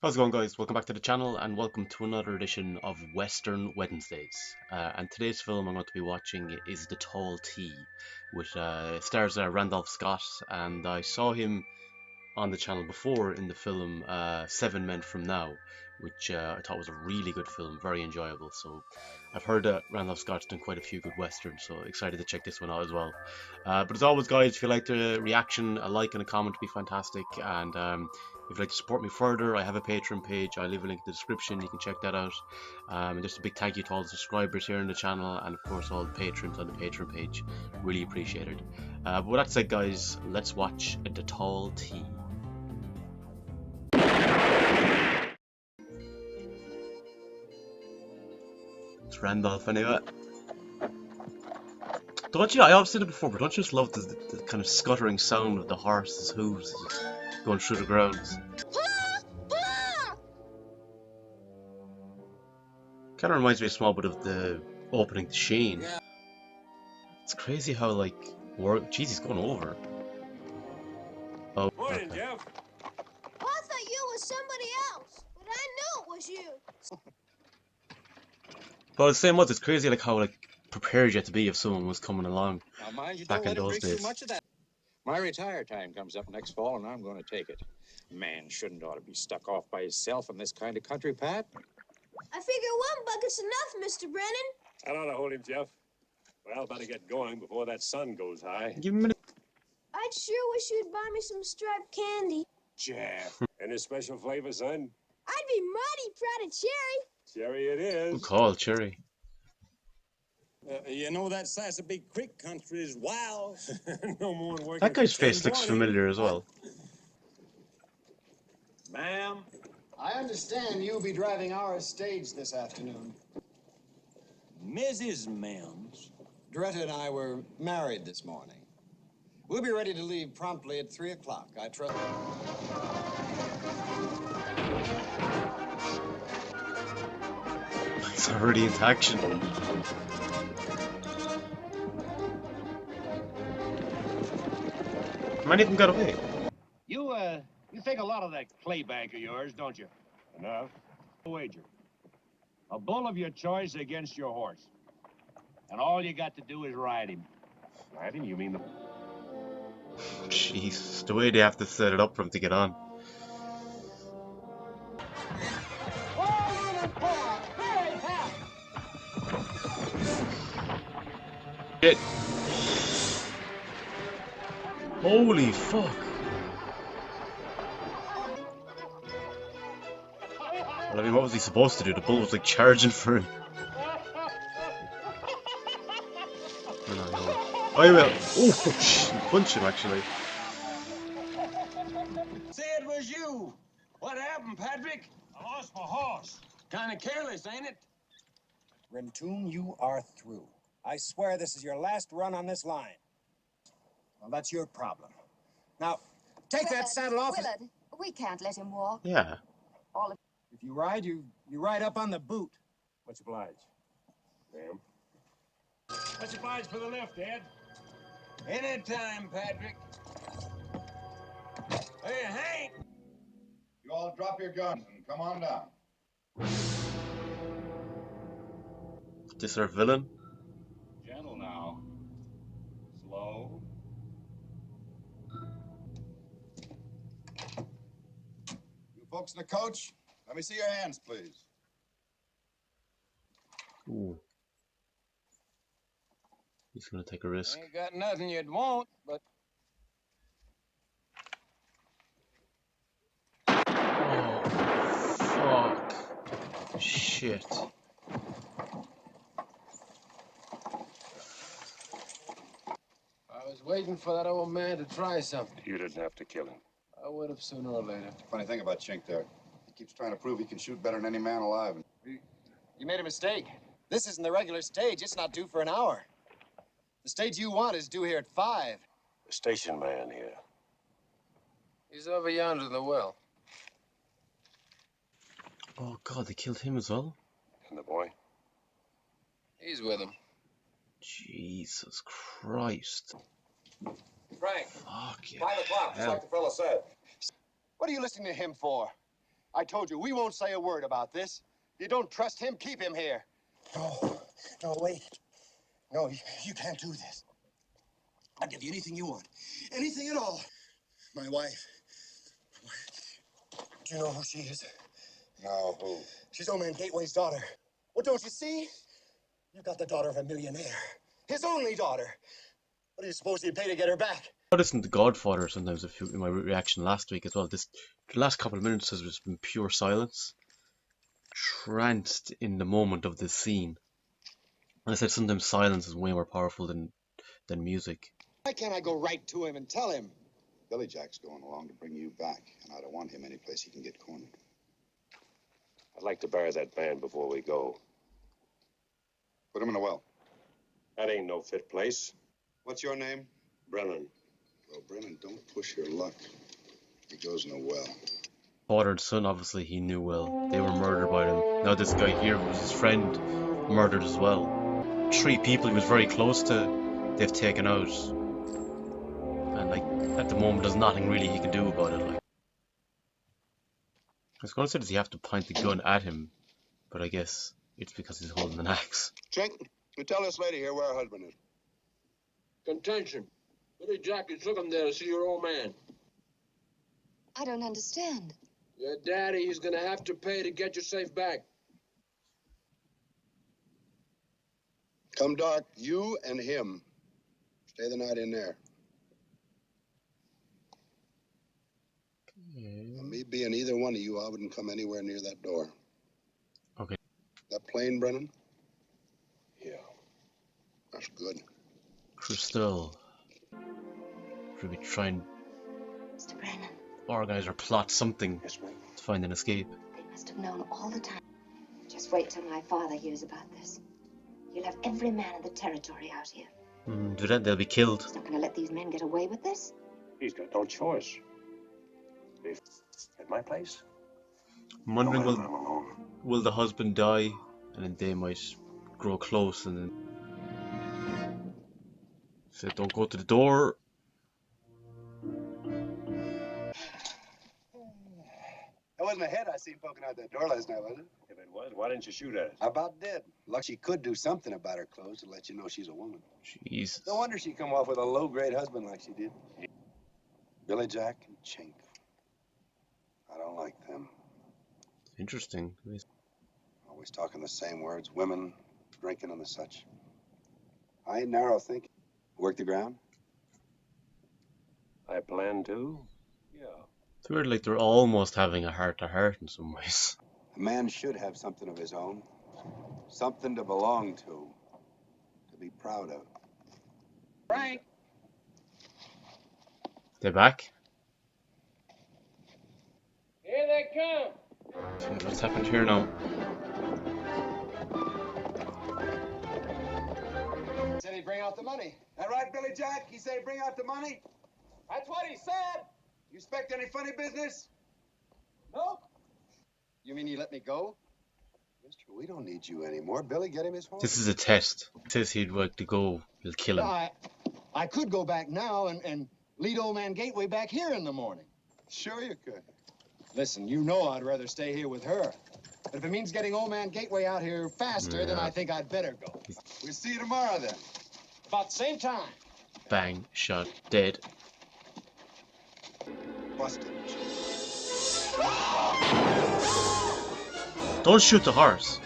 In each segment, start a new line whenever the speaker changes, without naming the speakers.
How's it going, guys? Welcome back to the channel and welcome to another edition of Western Wednesdays. And today's film I'm going to be watching is The Tall T, which stars Randolph Scott, and I saw him on the channel before in the film Seven Men From Now, which I thought was a really good film, very enjoyable. So I've heard that Randolph Scott's done quite a few good westerns, so excited to check this one out as well. But as always, guys, if you like the reaction, a like and a comment would be fantastic. And if you'd like to support me further, I have a Patreon page. I leave a link in the description. You can check that out. And just a big thank you to all the subscribers here on the channel, and of course all the patrons on the Patreon page. Really appreciated. But with that said, guys, let's watch The Tall T. It's Randolph anyway. Don't you? I have said it before, but don't you just love the kind of scuttering sound of the horse's hooves just going through the grounds? Kind of reminds me a small bit of the opening to Shane. It's crazy how like jeez, he's going over. Oh,
Morning,
okay.
Jeff.
Well, I thought you was somebody else, but I knew it was you.
But the same was, it's crazy like how like prepared you had to be if someone was coming along
Now, mind you,
back
don't
in
let him
those
drink too
days.
much of that. My retire time comes up next fall, and I'm going to take it. Man shouldn't ought to be stuck off by himself in this kind of country, Pat.
I figure one bucket's enough, Mr. Brennan.
I don't know, hold him, Jeff. Well, better get going before that sun goes high.
Give him a minute.
I'd sure wish you'd buy me some striped candy.
Jeff. Any special flavor, son?
I'd be mighty proud of Cherry.
Cherry it is.
Good call, Cherry.
You know that Sassabee Creek country is wild.
No more than working.
That guy's
for
face looks
10-20.
familiar as well.
Ma'am.
I understand you'll be driving our stage this afternoon.
Mrs. Mims.
Doretta and I were married this morning. We'll be ready to leave promptly at 3 o'clock. I trust.
It's already into action. How many of them got away?
You think a lot of that clay bank of yours, don't you?
Enough.
A wager. A bull of your choice against your horse. And all you got to do is ride him.
Ride him? You mean the...
Jeez, the way they have to set it up for him to get on. Shit. Holy fuck. Well, I mean, what was he supposed to do? The bull was like charging for him. Oh, he will. Oh, punch him actually.
Say it was you. What happened, Patrick?
I lost my horse.
Kind of careless, ain't it?
Rentoon, you are through. I swear this is your last run on this line. Well, that's your problem. Now, take that saddle off.
Willard, we can't let him walk.
Yeah.
If you ride, you ride up on the boot.
Much obliged. Ma'am.
Much obliged for the lift, Ed.
Anytime, Patrick. Hey, Hank.
You all drop your guns and come on down.
This our villain?
Gentle now. Slow.
You folks in the coach, let me see your hands, please.
Ooh. He's gonna take a risk.
Ain't got nothing you'd want, but
Oh, fuck. Shit.
I was waiting for that old man to try something.
You didn't have to kill him.
I would have sooner or later.
Funny thing about Chink there, he keeps trying to prove he can shoot better than any man alive.
You made a mistake. This isn't the regular stage. It's not due for an hour. The stage you want is due here at 5.
The station man here.
He's over yonder in the well.
Oh god, they killed him as well?
And the boy?
He's with him.
Jesus Christ.
Frank,
Fuck yeah.
5 o'clock, just
Hell.
like the fella said.
What are you listening to him for?
I told you, we won't say a word about this. If you don't trust him, keep him here.
No, wait. No, you can't do this. I'll give you anything you want. Anything at all. My wife. Do you know who she is?
No, who?
She's Old Man Gateway's daughter. Well, don't you see? You got the daughter of a millionaire. His only daughter. What do you suppose he'd pay to get her back?
I listened to Godfather sometimes in my reaction last week as well. The last couple of minutes has just been pure silence, tranced in the moment of this scene. And I said sometimes silence is way more powerful than music.
Why can't I go right to him and tell him? Billy Jack's going along to bring you back, and I don't want him any place he can get cornered.
I'd like to bury that man before we go.
Put him in a well.
That ain't no fit place.
What's your name?
Brennan.
Well, Brennan, don't push your luck. He goes in a well.
Father and son, obviously, he knew well. They were murdered by him. Now this guy here, who was his friend, murdered as well. 3 people he was very close to, they've taken out. And, like, at the moment, there's nothing really he can do about it. Like, I was going to say, does he have to point the gun at him? But I guess it's because he's holding an axe.
Chink, you tell this lady here where her husband is.
Contention. Billy Jack is looking there to see your old man.
I don't understand.
Your daddy is gonna have to pay to get you safe back.
Come dark, you and him. Stay the night in there. Now, me being either one of you, I wouldn't come anywhere near that door.
Okay.
That plain, Brennan?
Yeah.
That's good.
Crystal. Should we try and
Mr. Brennan,
organize or plot something
Yes, ma'am.
to find an escape?
they must have known all the time. Just wait till my father hears about this. You'll have every man in the territory out here.
Do that, they'll be killed.
He's not going to let these men get away with this.
He's got no choice. If at my place,
I'm wondering,
I'm alone.
will the husband die, and then they might grow close, and then say, don't go to the door.
That wasn't a head I seen poking out that door last night, was it?
If it was, why didn't you shoot at it?
I about did. Luck she could do something about her clothes to let you know she's a woman.
Jeez.
No wonder she come off with a low-grade husband like she did. Billy Jack and Chink. I don't like them.
Interesting.
Always talking the same words. Women, drinking and the such. I ain't narrow thinking. Work the ground?
I plan to. Yeah.
It's weird, like they're almost having a heart-to-heart in some ways.
A man should have something of his own. Something to belong to be proud of.
Frank!
They're back.
Here they come!
Okay, what's happened here now?
Said he'd bring out the money. That right, Billy Jack? He said he'd bring out the money? That's what he said. You expect any funny business? Nope. You mean he let me go? Mister, we don't need you anymore. Billy, get him his horse.
This is a test. It says he'd like to go, he'll kill him.
I could go back now and lead Old Man Gateway back here in the morning.
Sure you could.
Listen, you know I'd rather stay here with her. But if it means getting Old Man Gateway out here faster, then I think I'd better go.
We'll see you tomorrow then.
About the same time.
Bang, shot, dead.
Busted.
Don't shoot the horse.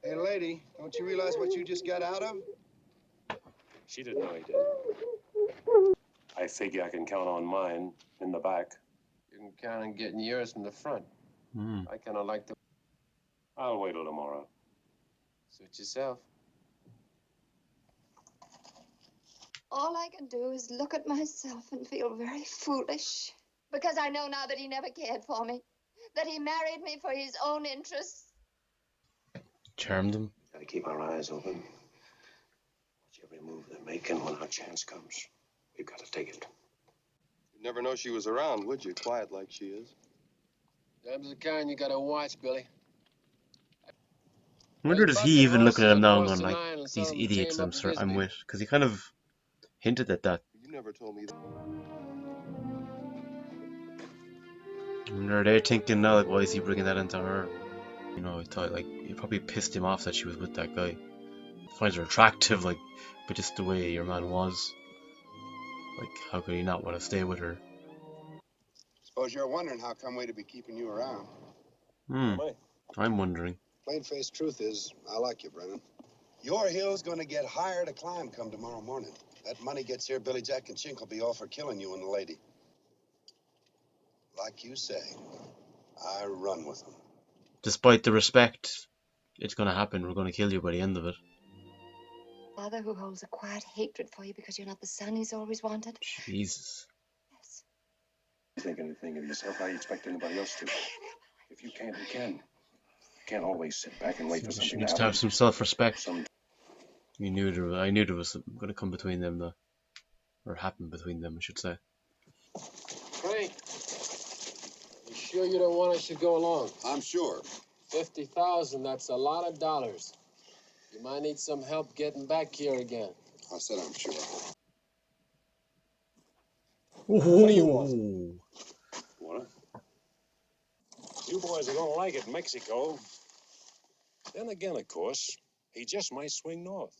Hey, lady, don't you realize what you just got out of?
She didn't know he did. I figure I can count on mine in the back.
You can count on getting yours from the front. I kind of like the...
I'll wait till tomorrow.
Suit yourself.
All I can do is look at myself and feel very foolish. Because I know now that he never cared for me. That he married me for his own interests.
Charmed him.
Gotta keep our eyes open. Watch every move they're making. When our chance comes, we've got to take it.
You'd never know she was around, would you? Quiet like she is.
Them's the kind you gotta watch, Billy.
I wonder, does he even look at him now and going like, these idiots I'm with? Because he kind of hinted at that.
You
never told me that.
And they're thinking now, like, why is he bringing that into her? You know, I thought, like, it probably pissed him off that she was with that guy. He finds her attractive, like, but just the way your man was. Like, how could he not want to stay with her?
Suppose you're wondering how come we to be keeping you around.
I'm wondering.
Plain-faced truth is, I like you, Brennan. Your hill's gonna get higher to climb come tomorrow morning. That money gets here, Billy Jack and Chink will be all for killing you and the lady. Like you say, I run with them.
Despite the respect, it's gonna happen. We're gonna kill you by the end of it.
Father who holds a quiet hatred for you because you're not the son he's always wanted.
Jesus.
Yes.
Think anything of yourself. How you expect anybody else to? If you can't, you can. You can't always sit back and wait for
She
something
needs
to
to have
happen.
some self-respect.
Some
I knew there was something gonna come between them, though. Or happen between them, I should say.
Frank, you sure you don't want us to go along?
I'm sure.
50,000, that's a lot of dollars. You might need some help getting back here again.
I said I'm sure.
What do you want?
What? You boys are gonna like it in Mexico. Then again, of course, he just might swing north.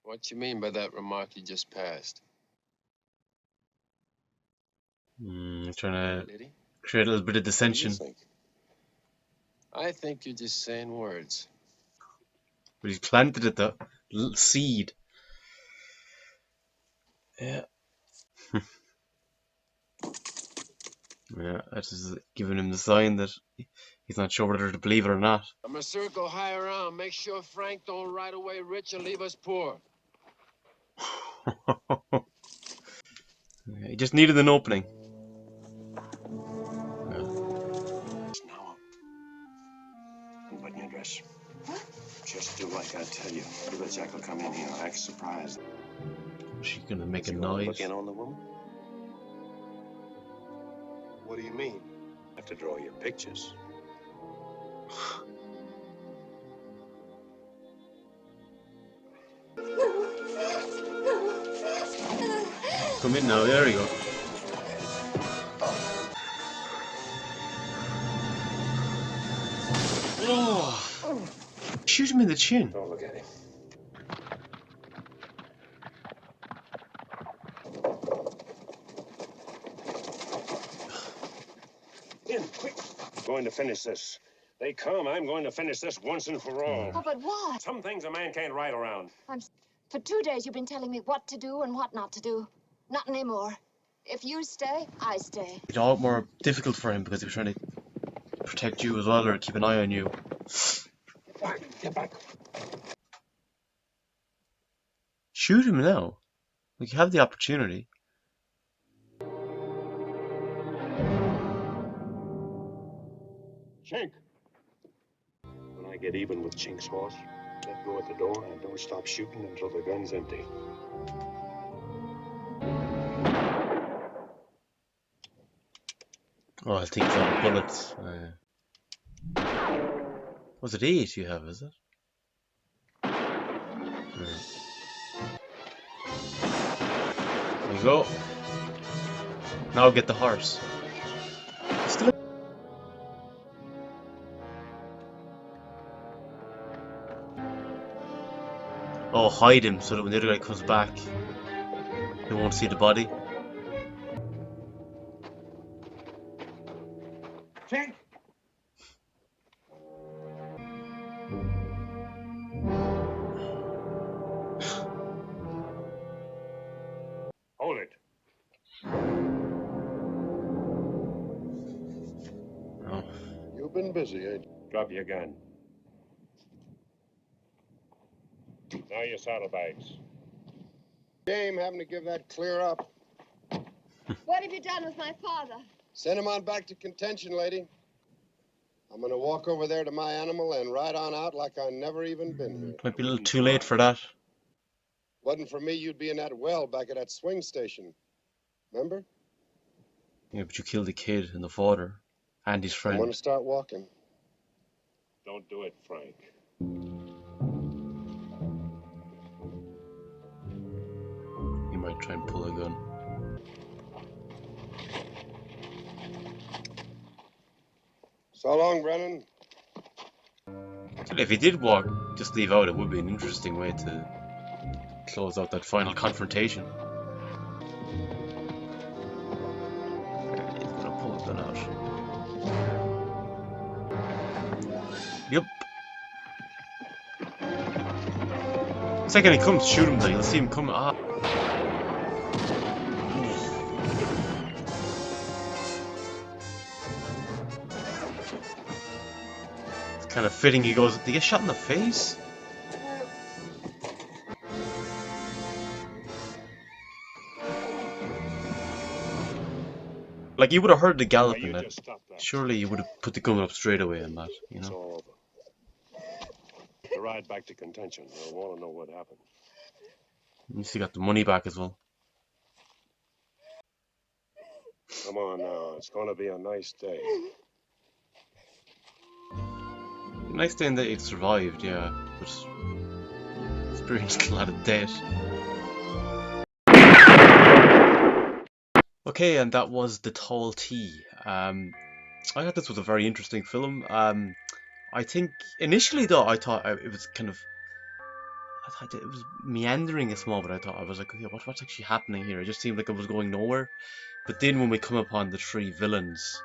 What you mean by that remark you just passed?
Trying to
Did he?
create a little bit of
What do you
dissension.
think?
I think you're just saying words.
But he's planted it, though. Little seed. Yeah. Yeah, that's just giving him the sign that he's not sure whether to believe it or not.
I'm gonna circle high around. Make sure Frank don't ride away rich and leave us poor.
He just needed an opening. Yeah.
Now, unbutton your dress. Just do like I tell you. Billy Jack will come in here, act surprised.
Is she gonna make a
You wanna
noise?
look in on the woman?
What do you mean?
Have to draw your pictures.
Come in now, there you go. Oh! Shoot him in the chin.
Don't look at him. In, quick. I'm going to finish this. They come, I'm going to finish this once and for all.
Oh, but what?
Some things a man can't ride around.
For 2 days you've been telling me what to do and what not to do. Not anymore. If you stay, I stay.
It's a lot more difficult for him because he was trying to protect you as well, or keep an eye on you.
Get back, get back.
Shoot him now. Like, you have the opportunity.
Chink. When I get even with Chink's horse, let go at the door and don't stop shooting until the gun's empty.
Oh, I think it's out of bullets. Was it 8 you have, is it? There you go. Now get the horse. Still. Oh, hide him so that when the other guy comes back, he won't see the body.
Chink!
Hold it.
Oh.
You've been busy, ain't you?
Drop your gun. Now your saddlebags.
Game having to give that clear up.
What have you done with my father?
Send him on back to contention, lady. I'm gonna walk over there to my animal and ride on out like I never even been here.
Might be a little too late for that.
Wasn't for me, you'd be in that well back at that swing station. Remember?
Yeah, but you killed the kid and the father and his
I'm
friend.
gonna start walking.
Don't do it, Frank.
He might try and pull a gun.
So long, Brennan.
So if he did walk, just leave out, it would be an interesting way to close out that final confrontation. He's gonna pull a gun out. Yep. The second he comes, shoot him though. You'll see him come. Ah. It's kind of fitting. He goes. Did he get shot in the face? Like you would have heard the galloping.
Now, you just stop that.
Surely you would have put the gun up straight away on that. You
It's
know.
all over. The ride back to contention. I want to know what happened.
At least he got the money back as well.
Come on now. It's going to be a nice day.
Nice thing that it survived, yeah, but experienced a lot of death. Okay, and that was The Tall T. I thought this was a very interesting film. I think initially though I thought it was kind of, I thought it was meandering a small bit. I was like, okay, what's actually happening here? It just seemed like it was going nowhere. But then when we come upon the three villains,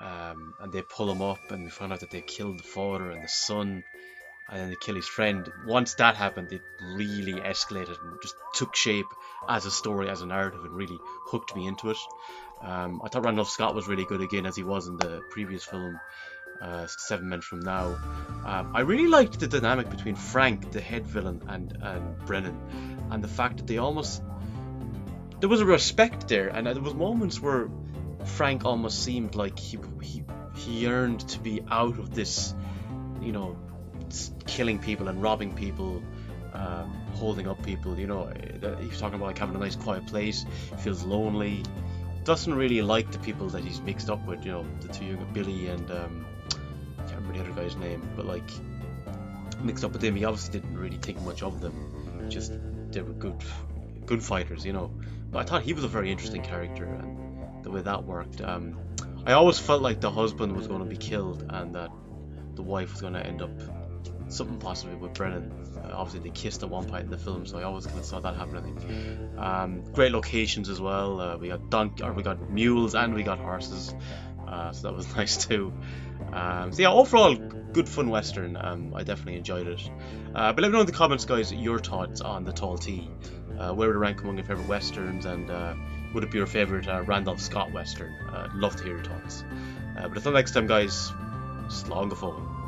and they pull him up, and we find out that they killed the father and the son, and then they kill his friend. Once that happened, it really escalated and just took shape as a story, as a narrative, and really hooked me into it. I thought Randolph Scott was really good again, as he was in the previous film, 7 Men From Now. I really liked the dynamic between Frank, the head villain, and Brennan, and the fact that they almost, there was a respect there, and there was moments where Frank almost seemed like he yearned to be out of this, you know, killing people and robbing people, holding up people. You know, he's talking about like having a nice quiet place. He feels lonely. Doesn't really like the people that he's mixed up with. You know, the two young Billy and I can't remember the other guy's name, but like mixed up with him. He obviously didn't really think much of them. Just they were good fighters. You know, but I thought he was a very interesting character, and the way that worked. I always felt like the husband was going to be killed and that the wife was going to end up something possibly with Brennan. Obviously they kissed at one point in the film, so I always kind of saw that happening. Great locations as well. We got mules and we got horses, so that was nice too. So yeah, overall good fun western. I definitely enjoyed it. But let me know in the comments, guys, your thoughts on The Tall T. Where would it rank among your favorite westerns, and would it be your favorite Randolph Scott western? Love to hear your thoughts. But until next time, guys, slán go fóill.